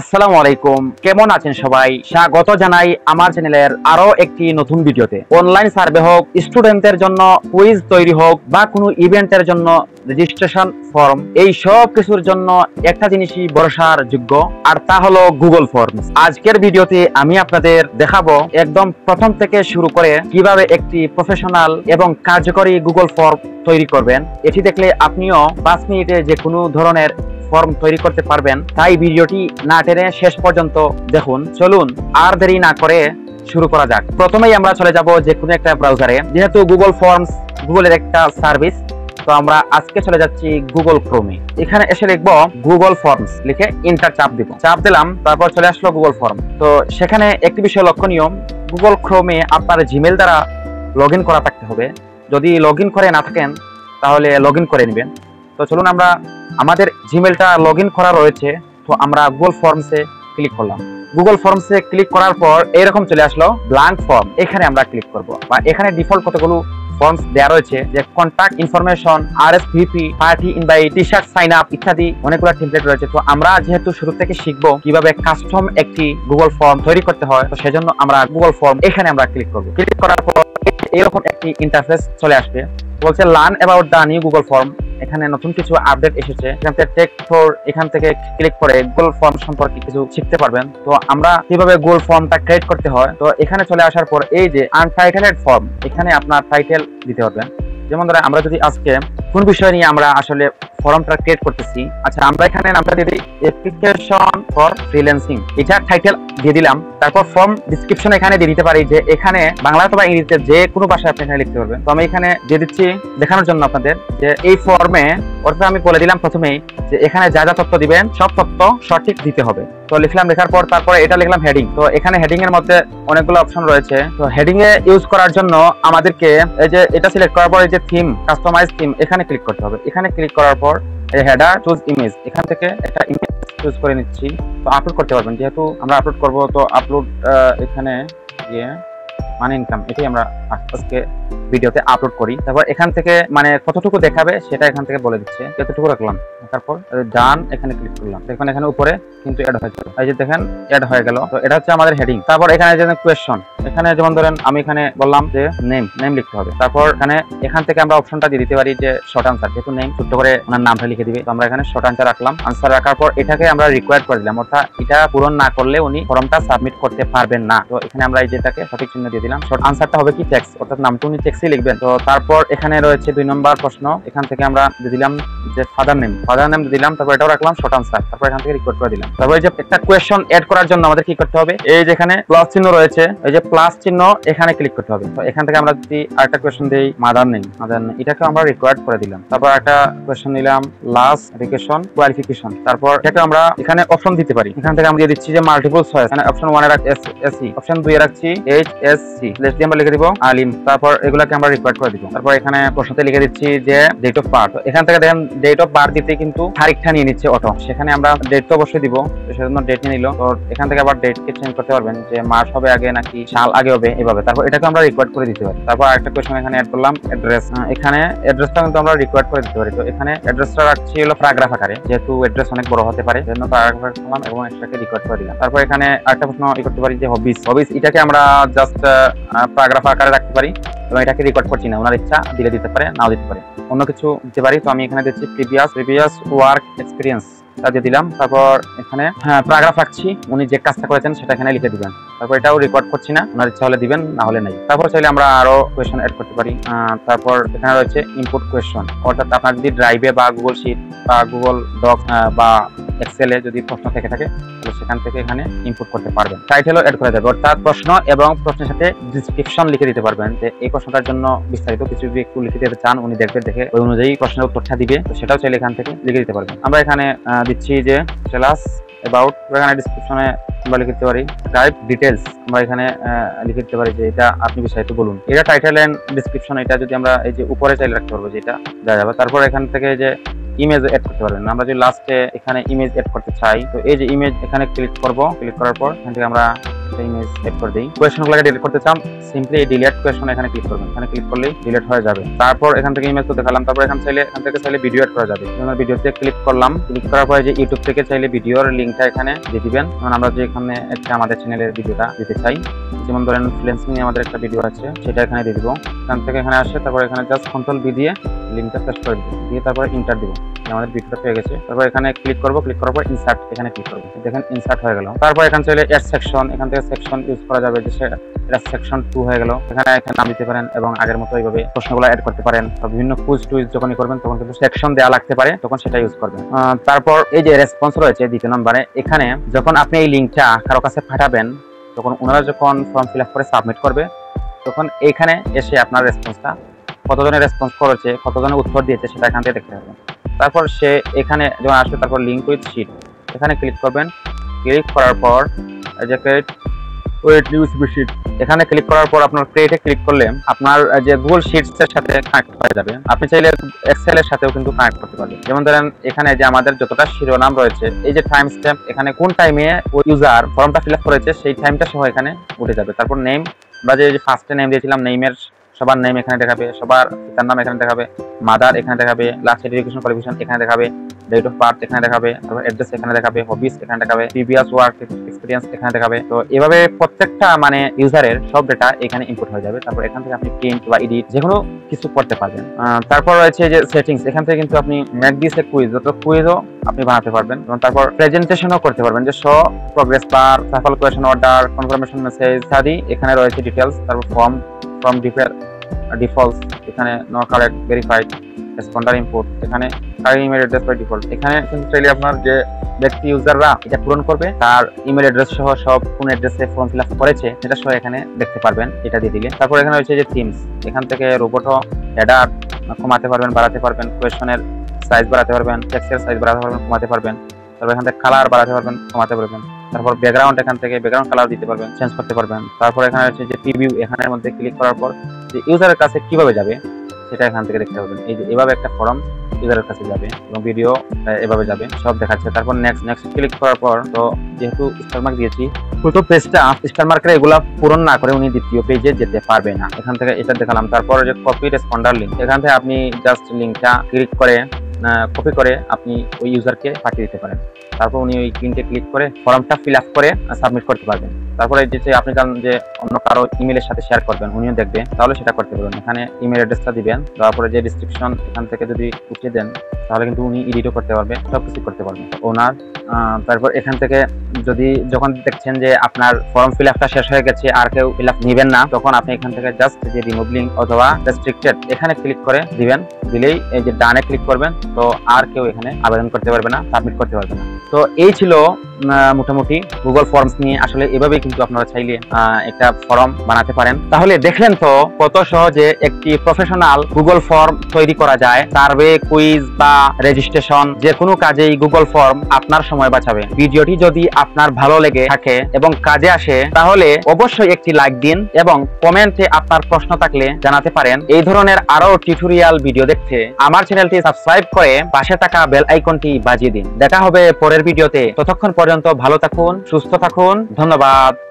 আসসালামু আলাইকুম, কেমন আছেন সবাই? স্বাগত জানাই আমার চ্যানেলের আরো একটি নতুন ভিডিওতে। অনলাইন সার্ভে হোক, স্টুডেন্টদের জন্য কুইজ তৈরি হোক, বা কোনো ইভেন্টের জন্য রেজিস্ট্রেশন ফর্ম, এই সব কিছুর জন্য একটা জিনিসই ভরসার যোগ্য, আর তা হলো গুগল ফর্মস। আজকের ভিডিওতে আমি আপনাদের দেখাবো একদম প্রথম থেকে শুরু করে কিভাবে একটি প্রফেশনাল এবং কার্যকরী গুগল ফর্ম তৈরি করবেন। এটি দেখলে আপনিও 5 মিনিটে যে কোনো ধরনের ফর্ম তৈরি করতে পারবেন। তাই ভিডিওটি না টেনে শেষ পর্যন্ত দেখুন। চলুন আর দেরি না করে শুরু করা যাক। প্রথমেই আমরা চলে যাব যে কোনো একটা ব্রাউজারে। যেহেতু গুগল ফর্মস গুগলের একটা সার্ভিস, তো আমরা আজকে চলে যাচ্ছি গুগল ক্রোমে। এখানে এসে লিখবো গুগল ফর্মস, লিখে এন্টার চাপ দিব। চাপ দিলাম, তারপর চলে আসলো গুগল ফর্ম। তো সেখানে একটি বিষয় লক্ষণীয়, গুগল ক্রোমে আপনার জিমেল দ্বারা লগ ইন করা থাকতে হবে। যদি লগ ইন করে না থাকেন তাহলে লগ ইন করে নেবেন। তো চলুন, আমরা আমাদের জিমেলটা লগ ইন করা রয়েছে, তো আমরা গুগল ফর্মসে ক্লিক করলাম। গুগল ফর্মসে ক্লিক করার পর এরকম চলে আসলো ব্ল্যাঙ্ক ফর্ম। এখানে আমরা ক্লিক করব, বা এখানে ডিফল্ট কতগুলো ফর্মস দেওয়া রয়েছে, যে contact information, RSVP, party invite, T-shirt sign up ইত্যাদি অনেকগুলো টেমপ্লেট রয়েছে। তো আমরা যেহেতু শুরু থেকে শিখবো কিভাবে কাস্টম একটি গুগল ফর্ম তৈরি করতে হয়, তো সেজন্য আমরা গুগল ফর্ম এখানে আমরা ক্লিক করব। ক্লিক করার পর এরকম একটি ইন্টারফেস চলে আসবে, বলছে learn about the new Google form. এখানে নতুন কিছু আপডেট এসেছে, এখান থেকে টেক ফর, এখান থেকে ক্লিক করে গুগল ফর্ম সম্পর্কে কিছু শিখতে পারবেন। তো আমরা কিভাবে গুগল ফর্মটা ক্রিয়েট করতে হয়, তো এখানে চলে আসার পর এই যে আনটাইটেলড ফর্ম, এখানে আপনার টাইটেল দিতে পারবেন। যেমন ধরেন আমরা যদি আজকে কোন বিষয় নিয়ে আমরা আসলে ফর্মটা ক্রিয়েট করতেছি, আচ্ছা আমরা এখানে নামটা দিয়ে দিই অ্যাপ্লিকেশন ফর ফ্রিল্যান্সিং, এটা টাইটেল দিয়ে দিলাম। তারপর ফর্ম ডেসক্রিপশন এখানে দিয়ে দিতে পারি, যে এখানে বাংলা অথবা ইংরেজিতে যে কোনো ভাষায় আপনি এখানে লিখতে পারবেন। তো আমি এখানে দিয়ে দিচ্ছি দেখানোর জন্য আপনাদের, যে এই ফর্মে অর্থাৎ আমি বলে দিলাম প্রথমেই যে এখানে যা যা তথ্য দিবেন সব তথ্য সঠিক দিতে হবে। তো লিখলাম, লেখার পর তারপরে এটা লিখলাম হেডিং। তো এখানে হেডিং এর মধ্যে অনেকগুলো অপশন রয়েছে। তো হেডিং এ ইউজ করার জন্য আমাদেরকে এই যে এটা সিলেক্ট করার পর এই যে থিম, কাস্টমাইজ থিম, এখানে ক্লিক করতে হবে। এখানে ক্লিক করার পর এই হেডার চুজ ইমেজ, এখান থেকে একটা ইমেজ চুজ করে নিচ্ছি। তো আপলোড করতে পারবেন, যেহেতু আমরা আপলোড করব, তো আপলোড এখানে গিয়ে মানে ইনকাম, এটাই আমরা আজকে ভিডিওতে আপলোড করি। তারপর এখান থেকে মানে কতটুকু দেখাবে সেটা এখান থেকে বলে দিচ্ছে, যতটুকু রাখলাম। তারপর ডান এখানে ক্লিক করলাম, দেখবেন এখানে উপরে কিন্তু অ্যাড হয়ে গেল, এই যে দেখেন অ্যাড হয়ে গেল। তো এটা হচ্ছে আমাদের হেডিং। তারপর এখানে যে কোয়েশ্চন, এখানে যেমন ধরেন আমি এখানে বললাম যে নেম লিখতে হবে। তারপর এখান থেকে আমরা অপশনটা দিয়ে দিতে পারি যে শর্ট আনসার, যেহেতু নেম ছোট্ট করে ওনার নামটা লিখে দিবে। তো আমরা এখানে শর্ট আনসার রাখলাম। আনসার রাখার পর এটাকে আমরা রিকোয়ার্ড করে দিলাম, অর্থাৎ এটা পূরণ না করলে উনি ফর্মটা সাবমিট করতে পারবেন না। তো এখানে আমরা এই যেটাকে সঠিক চিহ্ন দিয়ে দিলাম। শর্ট আনসারটা হবে কি টেক্সট, অর্থাৎ নামটা উনি টেক্সটই লিখবেন। তো তারপর এখানে রয়েছে 2 নম্বর প্রশ্ন, এখান থেকে আমরা দিয়ে দিলাম যে ফাদার নেম দিয়ে দিলাম। তারপর এটাও রাখলাম শর্ট আনসার। তারপর এখান থেকে রিকোয়ার্ড করে দিলাম। তারপর এই যে একটা কোয়েশ্চন এড করার জন্য আমাদের কি করতে হবে, এই যে এখানে প্লাস চিহ্ন রয়েছে, এই যে প্লাস চিহ্ন এখানে ক্লিক করতে হবে। তো এখান থেকে আমরা যদি আরেকটা কোয়েশ্চন দেই মাদার নেম, এটাকে আমরা রিকোয়ার্ড করে দিলাম। তারপর একটা কোয়েশ্চন নিলাম লাস্ট এডুকেশন কোয়ালিফিকেশন। তারপর এটাকে আমরা এখানে অপশন দিতে পারি, এখান থেকে আমরা দিয়ে দিচ্ছি যে মাল্টিপল চয়েস। এখানে অপশন 1 এ রাখছি এসসি, অপশন 2 এ রাখছি এইচএসসি, লেস দিয়ে আমরা লিখে দিব আলিম। তারপর এগুলাকে আমরা রিকোয়ার্ড করে দিব। তারপর এখানে প্রশ্নতে লিখে দিচ্ছি যে ডেট অফ বার্থ। এখান থেকে দেখেন ডেট অফ বার্থ দিতে কিন্তু তারিখটা নিয়ে নিচ্ছে অটো, সেখানে আমরা ডেট তো অবশ্যই দিব, সেজন্য ডেট নিয়ে নিল। তো এখান থেকে আবার ডেটকে চেঞ্জ করতে পারবেন, যে মাস হবে আগে নাকি সাল আগে হবে, এভাবে। তারপর এটাকে আমরা রিকোয়ার্ড করে দিতে পারি। তারপর আরেকটা কোয়েশ্চন এখানে অ্যাড করলাম অ্যাড্রেস, এখানে অ্যাড্রেসটা কিন্তু আমরা রিকোয়ার্ড করে দিতে পারি। তো এখানে অ্যাড্রেসটা রাখছি হলো প্যারাগ্রাফ আকারে, যেহেতু অ্যাড্রেস অনেক বড় হতে পারে, সেজন্য প্যারাগ্রাফ করলাম এবং এটাকে রিকোয়ার্ড করে দিলাম। তারপর এখানে আরেকটা প্রশ্ন করতে পারি যে হবিস, এটাকে আমরা জাস্ট প্যারাগ্রাফ আকারে রাখতে পারি, এবং এটাকে রেকর্ড করছি না, ওনার ইচ্ছা দিলে দিতে পারে, নাও দিতে পারে, অন্য কিছু দিতে পারি। তো আমি এখানে দিচ্ছি প্রিভিয়াস ওয়ার্ক এক্সপিরিয়েন্স, তা দিয়ে দিলাম। তারপর এখানে প্যারাগ্রাফ রাখছি, উনি যে কাজটা করেছেন সেটা এখানে লিখে দিবেন। তারপর এটাও রেকর্ড করছি না, ওনার ইচ্ছা হলে দিবেন, না হলে নাই। তারপর চাইলে আমরা আরো কোয়েশ্চন এড করতে পারি। তারপর এখানে রয়েছে ইনপুট কোয়েশ্চন, অর্থাৎ আপনার যদি ড্রাইভে বা গুগল শিট বা গুগল ডক্স বা এক্সেলে যদি প্রশ্ন থেকে থাকে, তাহলে সেখান থেকে এখানে ইনপুট করতে পারবেন। টাইটেলও এড করে দেবে, অর্থাৎ প্রশ্ন এবং প্রশ্নের সাথে ডেসক্রিপশন লিখে দিতে পারবেন, যে এই প্রশ্নটার জন্য বিস্তারিত কিছু যদি একটু লিখে দিতে চান, উনি দেখবে, দেখে ওই অনুযায়ী প্রশ্নের উত্তরটা দিবে। তো সেটাও চাইলে এখান থেকে লিখে দিতে পারবেন। আমরা এখানে দিচ্ছি যে টেলাস অ্যাবাউট, এখানে ডেসক্রিপশনে আমরা লিখে দিতে পারি ড্রাইভ ডিটেলস, আমরা এখানে লিখে দিতে পারি যে এটা আপনি বিস্তারিত বলুন। এটা টাইটেল এন্ড ডেসক্রিপশন, এটা যদি আমরা এই যে উপরে চাইলে রাখতে পারবো, যেটা দেওয়া যাবে। তারপর এখান থেকে যে ইমেজ এড করতে পারবেন, আমরা যদি লাস্টে এখানে ইমেজ এড করতে চাই, তো এই যে ইমেজ এখানে ক্লিক করব, ক্লিক করার পর এখান থেকে আমরা একটা ইমেজ সেভ করে দিই। কোয়েশ্চনগুলোকে ডিলিট করতে চান, সিম্পলি ডিলিট কোয়েশ্চন এখানে ক্লিক করবেন। এখানে ক্লিক করলেই ডিলিট হয়ে যাবে। তারপর এখান থেকে ইমেজ তো দেখালাম। তারপর এখান থেকে চাইলে ভিডিও এড করা যাবে। যেমন ভিডিওতে ক্লিক করলাম, ক্লিক করার পরে যে ইউটিউব থেকে চাইলে ভিডিওর লিংকটা এখানে দিয়ে দিবেন। যেমন আমরা যে এখানে একটা আমাদের চ্যানেলের ভিডিওটা দিতে চাই, যেমন ধরেন ফ্রিল্যান্সিং নিয়ে আমাদের একটা ভিডিও আছে, সেটা এখানে দিয়ে দিব। এখান থেকে এখানে আসে, তারপর এখানে জাস্ট কন্ট্রোল বি দিয়ে লিংকটা পেস্ট করে দিব, দিয়ে তারপরে ইন্টার দিব। আমাদের ভিডিওটা পেয়ে গেছে। তারপর এখানে ক্লিক করব, ক্লিক করার পর ইনসার্ট এখানে ক্লিক করব। দেখেন ইনসার্ট হয়ে গেল। তারপর এখানে চাইলে এড সেকশন, এখান থেকে সেকশন ইউজ করা যাবে, যে এটা সেকশন 2 হয়ে গেল। এখানে নাম দিতে পারেন এবং আগের মতো এইভাবে প্রশ্নগুলো এড করতে পারেন। বিভিন্ন কুইজ টুইজ যখনই করবেন তখন কিন্তু সেকশন দেওয়া লাগতে পারে, তখন সেটা ইউজ করবেন। তারপর এই যে রেসপন্স রয়েছে দ্বিতীয় নম্বরে, এখানে যখন আপনি এই লিংকটা কারো কাছে পাঠাবেন, তখন ওনারা যখন ফর্ম ফিল আপ করে সাবমিট করবে, তখন এইখানে এসে আপনার রেসপন্সটা কতজনের রেসপন্স করেছে, কতজনের উত্তর দিয়েছে, সেটা এখান থেকে দেখতে হবে। তারপর সে এখানে যখন আসবে, তারপর লিঙ্ক উইথ শিট এখানে ক্লিক করবেন। ক্লিক করার পর এই যে ক্রিয়েট উইথ ইউএসবি শিট এখানে ক্লিক করার পর আপনার ক্রিয়েটে ক্লিক করলে আপনার যে গুগল শিটস এর সাথে কানেক্ট হয়ে যাবে। আপনি চাইলে এক্সেল এর সাথেও কিন্তু কানেক্ট করতে পারবেন। যেমন ধরেন এখানে যে আমাদের যতটা শিরোনাম রয়েছে, এই যে টাইম স্ট্যাম্প, এখানে কোন টাইমে ওই ইউজার ফর্মটা ফিল আপ করেছে সেই টাইমটা সহ এখানে উঠে যাবে। তারপর নেম বা যে ফার্স্টে নেম দিয়েছিলাম, নেমের সবার নেম এখানে দেখাবে, সবার পিতার নাম এখানে দেখাবে, মাদার এখানে দেখাবে, লাস্ট এডুকেশন কোয়ালিফিকেশন এখানে দেখাবে, ডেট অফ বার্থ এখানে দেখাবে, তারপর অ্যাড্রেস এখানে দেখাবে, হবিস এখানে দেখাবে, প্রিভিয়াস ওয়ার্ক এক্সপেরিয়েন্স এখানে দেখাবে। তো এভাবে প্রত্যেকটা মানে ইউজারের সব ডেটা এখানে ইনপুট হয়ে যাবে। তারপর এখান থেকে আপনি প্রিন্ট বা এডিট যে কোনো কিছু করতে পারবেন। তারপর রয়েছে যে সেটিংস, এখান থেকে কিন্তু আপনি মেক দিস এ কুইজ, যত কুইজও আপনি বানাতে পারবেন। এবং তারপর প্রেজেন্টেশনও করতে পারবেন, যে show progress bar, shuffle question order, confirmation message ইত্যাদি এখানে রয়েছে ডিটেলস। তারপর ফর্ম ডিফল্টস এখানে no correct verified, responder input এখানে current email address by default. এখানে কিন্তু চাইলে আপনার যে ব্যক্তি ইউজাররা এটা পূরণ করবে তার ইমেল অ্যাড্রেস সহ সব কোন অ্যাড্রেসে ফর্ম ফিল আপ করেছে সেটা সহ এখানে দেখতে পারবেন, এটা দিয়ে দিলে। তারপর এখানে রয়েছে যে থিমস, এখান থেকে রোবটও হেডার কমাতে পারবেন, বাড়াতে পারবেন, কোয়েশ্চনের সাইজ বাড়াতে পারবেন, টেক্সটের সাইজ বাড়াতে পারবেন, কমাতে পারবেন। তারপর এখান থেকে কালার বাড়াতে পারবেন, কমাতে পারবেন। তারপর ব্যাকগ্রাউন্ড, এখান থেকে ব্যাকগ্রাউন্ড কালার দিতে পারবেন, চেঞ্জ করতে পারবেন। তারপর এখানে রয়েছে যে প্রিভিউ, এখানের মধ্যে ক্লিক করার পর যে ইউজারের কাছে কিভাবে যাবে সেটা এখান থেকে দেখতে পাবেন। এই যে এভাবে একটা ফর্ম ইউজারের কাছে যাবে এবং ভিডিও এভাবে যাবে, সব দেখাচ্ছে। তারপর নেক্সট ক্লিক করার পর, তো যেহেতু স্টার মার্ক দিয়েছি, প্রথম পেজটা স্টার মার্কের এগুলা পূরণ না করে উনি দ্বিতীয় পেজে যেতে পারবে না। এখান থেকে এটা দেখালাম। তারপর যে কপি রেসপন্ডার লিঙ্ক, এখান থেকে আপনি জাস্ট লিঙ্কটা ক্লিক করে কপি করে আপনি ওই ইউজারকে পাঠিয়ে দিতে পারেন। তারপর উনি ওই লিঙ্কে ক্লিক করে ফর্মটা ফিল আপ করে সাবমিট করতে পারবেন। তারপরে যে আপনি চান যে অন্য কারো ইমেলের সাথে শেয়ার করবেন, উনিও দেখবে, তাহলে সেটা করতে পারবেন। এখানে ইমেল অ্যাড্রেসটা দিবেন, তারপরে যে ডিসক্রিপশন এখান থেকে যদি উঠিয়ে দেন তাহলে কিন্তু উনি এডিটও করতে পারবে, সবকিছু করতে পারবেন ওনার। তারপর এখান থেকে যখন দেখছেন যে আপনার ফর্ম ফিল আপটা শেষ হয়ে গেছে আর কেউ ফিল আপ নেবেন না, তখন আপনি এখান থেকে জাস্ট যে রিমুভ লিঙ্ক অথবা রেস্ট্রিক্টেড এখানে ক্লিক করে দিবেন। দিলেই এই যে ডানে ক্লিক করবেন, তো আর কেউ এখানে আবেদন করতে পারবে না, সাবমিট করতে পারবে না। তো এই ছিল মোটামুটি গুগল ফর্মস নিয়ে। আসলে এভাবেই কিন্তু আপনারা চাইলে একটা ফর্ম বানাতে পারেন। তাহলে দেখলেন তো কত সহজে একটি প্রফেশনাল গুগল ফর্ম তৈরি করা যায়। সার্ভে, কুইজ বা রেজিস্ট্রেশন যে কোনো কাজেই গুগল ফর্ম আপনার সময় বাঁচাবে। ভিডিওটি যদি আপনার ভালো লেগে থাকে এবং কাজে আসে তাহলে অবশ্যই একটি লাইক দিন এবং কমেন্টে আপনার প্রশ্ন থাকলে জানাতে পারেন। এই ধরনের আরো টিউটোরিয়াল ভিডিও দেখতে আমার চ্যানেলটি সাবস্ক্রাইব করে পাশে থাকা বেল আইকনটি বাজিয়ে দিন। দেখা হবে পরের ভিডিওতে। ততক্ষণ পর্যন্ত ভালো থাকুন, সুস্থ থাকুন। ধন্যবাদ।